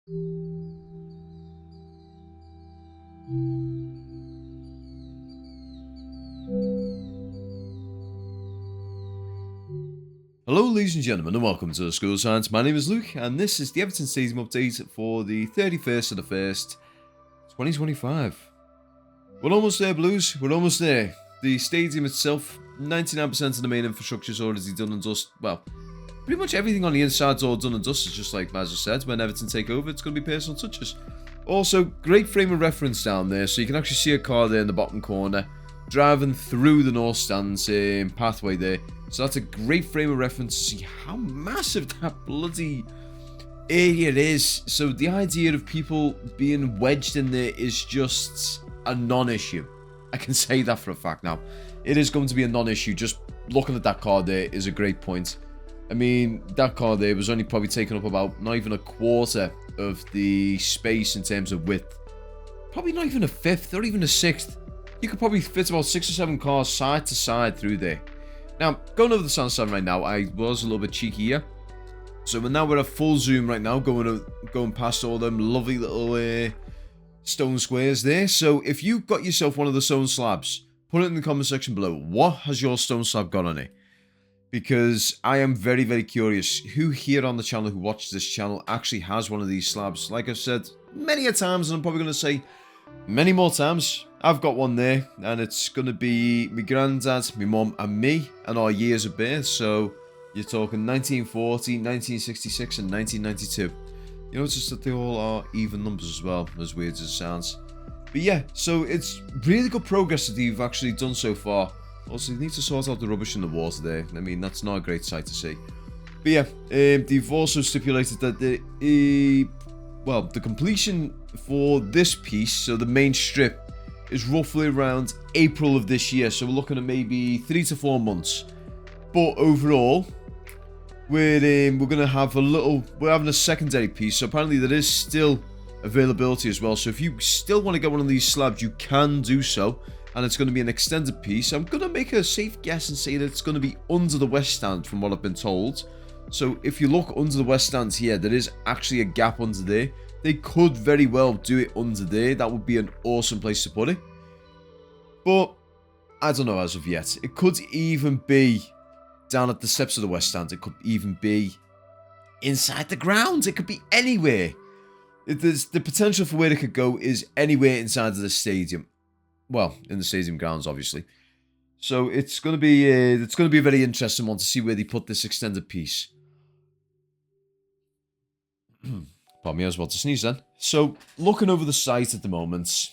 Hello ladies and gentlemen and welcome to the School of Science. My name is Luke and this is the Everton Stadium update for the 31st of the 1st, 2025. We're almost there, Blues, we're almost there. The stadium itself, 99% of the main infrastructure is already done and dust. Well, pretty much everything on the inside's all done and dusted, just like Mazza said. When Everton take over, it's going to be personal touches. Also, great frame of reference down there, so you can actually see a car there in the bottom corner, driving through the North Stand's pathway there. So that's a great frame of reference to see how massive that bloody area is. So the idea of people being wedged in there is just a non-issue. I can say that for a fact now. It is going to be a non-issue. Just looking at that car there is a great point. I mean, that car there was only probably taking up about not even a quarter of the space in terms of width. Probably not even a fifth or even a sixth. You could probably fit about 6 or 7 cars side to side through there. Now, going over the Sandstand right now, I was a little bit cheeky here. So now we're at full zoom right now, going past all them lovely little stone squares there. So if you got yourself one of the stone slabs, put it in the comment section below. What has your stone slab got on it? Because I am very, very curious who here on the channel, who watches this channel, actually has one of these slabs. Like I've said many a times, and I'm probably going to say many more times, I've got one there, and it's going to be my granddad, my mum, and me, and our years of birth. So you're talking 1940, 1966, and 1992. You notice that they all are even numbers as well, as weird as it sounds. But yeah, so it's really good progress that they've actually done so far. Also, you need to sort out the rubbish in the water there. I mean, that's not a great sight to see. But yeah, they've also stipulated that the completion for this piece, so the main strip, is roughly around April of this year. So we're looking at maybe 3 to 4 months. But overall, we're going to have we're having a secondary piece. So apparently there is still availability as well. So if you still want to get one of these slabs, you can do so. And it's going to be an extended piece. I'm going to make a safe guess and say that it's going to be under the west stand from what I've been told. So if you look under the west stand here, there is actually a gap under there. They could very well do it under there. That would be an awesome place to put it. But I don't know as of yet. It could even be down at the steps of the west stand. It could even be inside the grounds. It could be anywhere. There's the potential for where it could go is anywhere inside of the stadium. Well, in the stadium grounds, obviously. So it's going to be a very interesting one to see where they put this extended piece. Pardon me, I was about to sneeze then. So, looking over the site at the moment,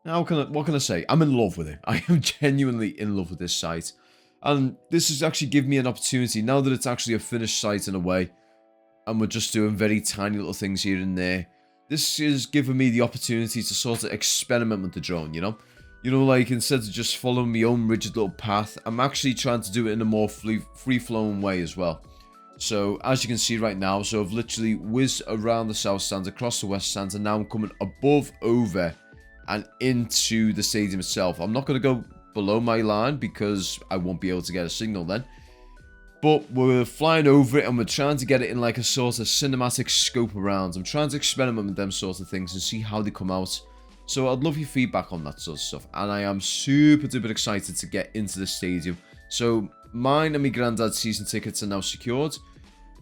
what can I say? I'm in love with it. I am genuinely in love with this site. And this has actually given me an opportunity, now that it's actually a finished site in a way, and we're just doing very tiny little things here and there, this is giving me the opportunity to sort of experiment with the drone, you know? You know, like, instead of just following my own rigid little path, I'm actually trying to do it in a more free-flowing way as well. So, as you can see right now, so I've literally whizzed around the south stand, across the west stand, and now I'm coming above, over, and into the stadium itself. I'm not going to go below my line because I won't be able to get a signal then. But we're flying over it and we're trying to get it in like a sort of cinematic scope around. I'm trying to experiment with them sort of things and see how they come out. So I'd love your feedback on that sort of stuff. And I am super duper excited to get into the stadium. So mine and my granddad's season tickets are now secured.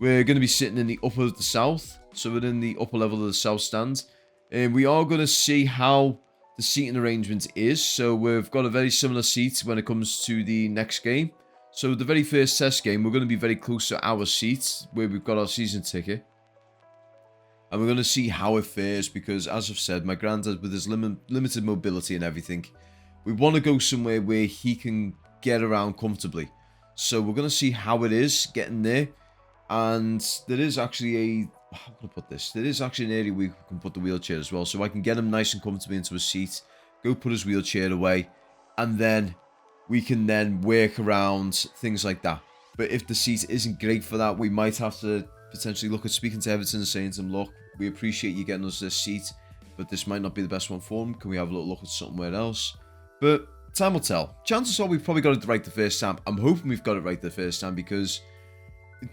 We're going to be sitting in the upper of the south. So we're in the upper level of the south stand. And we are going to see how the seating arrangement is. So we've got a very similar seat when it comes to the next game. So the very first test game, we're going to be very close to our seats where we've got our season ticket. And we're going to see how it fares because, as I've said, my granddad, with his limited mobility and everything, we want to go somewhere where he can get around comfortably. So we're going to see how it is getting there. And there is actually how can I put this? There is actually an area where we can put the wheelchair as well. So I can get him nice and comfortably into a seat, go put his wheelchair away, and then we can then work around things like that. But if the seat isn't great for that, we might have to potentially look at speaking to Everton and saying to them, look, we appreciate you getting us this seat, but this might not be the best one for him. Can we have a little look at somewhere else? But time will tell. Chances are we've probably got it right the first time. I'm hoping we've got it right the first time because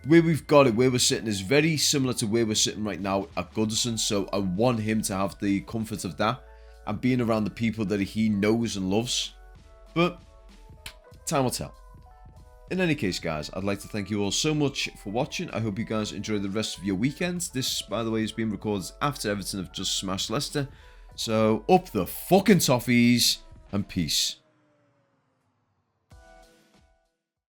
where we've got it, where we're sitting is very similar to where we're sitting right now at Goodison. So I want him to have the comfort of that and being around the people that he knows and loves. But time will tell. In any case, guys, I'd like to thank you all so much for watching. I hope you guys enjoy the rest of your weekend. This, by the way, is being recorded after Everton have just smashed Leicester. So, up the fucking toffees and peace.